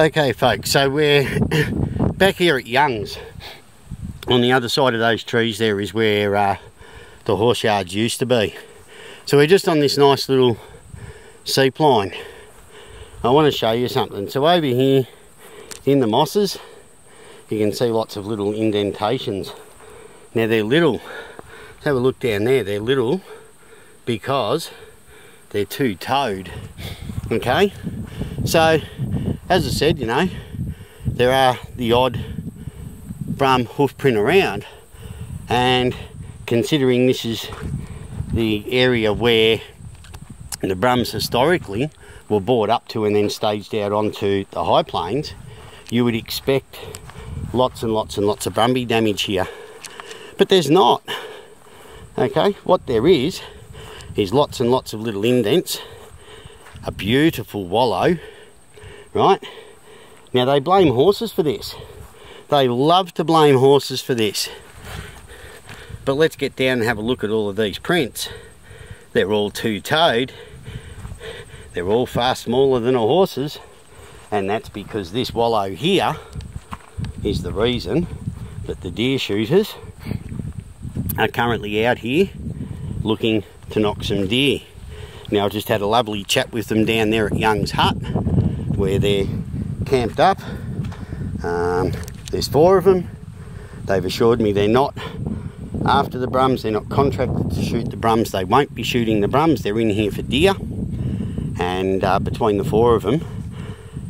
Okay folks, so we're back here at Young's. On the other side of those trees there is where the horse yards used to be. So we're just on this nice little seep line. I want to show you something. So over here in the mosses, you can see lots of little indentations. Now they're little. Let's have a look down there. They're little because they're two-toed. Okay? So, as I said, you know, there are the odd Brum hoof print around, and considering this is the area where the Brums historically were brought up to and then staged out onto the high plains, you would expect lots and lots and lots of Brumbie damage here. But there's not. Okay, what there is lots and lots of little indents, a beautiful wallow, right? Now they blame horses for this. They love to blame horses for this. But let's get down and have a look at all of these prints. They're all two-toed. They're all far smaller than a horse's, and that's because this wallow here is the reason that the deer shooters are currently out here looking to knock some deer. Now I just had a lovely chat with them down there at Young's hut where they're camped up. There's 4 of them. They've assured me they're not after the Brums, they're not contracted to shoot the Brums, they won't be shooting the Brums, they're in here for deer. And between the 4 of them,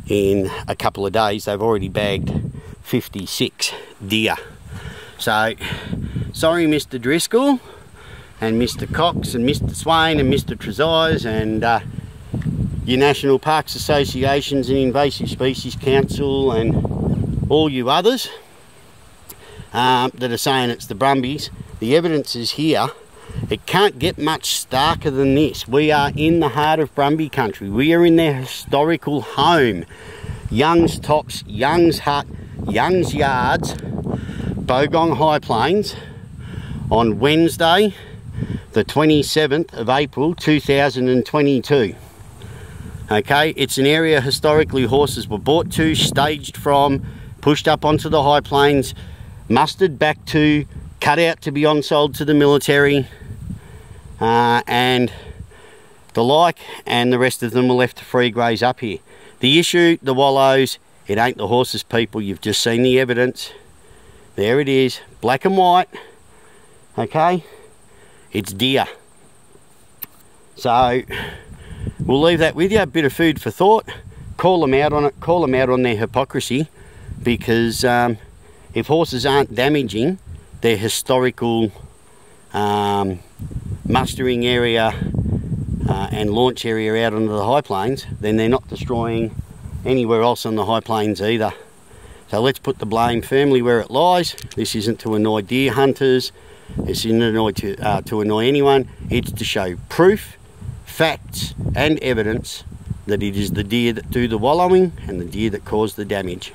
in a couple of days, they've already bagged 56 deer. So, sorry Mr. Driscoll, and Mr. Cox, and Mr. Swain, and Mr. Trezise, and your National Parks Associations and Invasive Species Council, and all you others that are saying it's the Brumbies. The evidence is here. It can't get much starker than this. We are in the heart of Brumbie country. We are in their historical home. Young's Tops, Young's Hut, Young's Yards, Bogong High Plains, on Wednesday, the 27th of April 2022. Okay, it's an area historically horses were brought to, staged from, pushed up onto the high plains, mustered back to, cut out to be on-sold to the military, and the like, and the rest of them were left to free graze up here. The issue, the wallows, it ain't the horses, people. You've just seen the evidence. There it is, black and white. Okay, it's deer. So we'll leave that with you, a bit of food for thought. Call them out on it, call them out on their hypocrisy, because if horses aren't damaging their historical mustering area and launch area out onto the high plains, then they're not destroying anywhere else on the high plains either. So let's put the blame firmly where it lies. This isn't to annoy deer hunters, this isn't to annoy anyone. It's to show proof, facts and evidence that it is the deer that do the wallowing and the deer that cause the damage.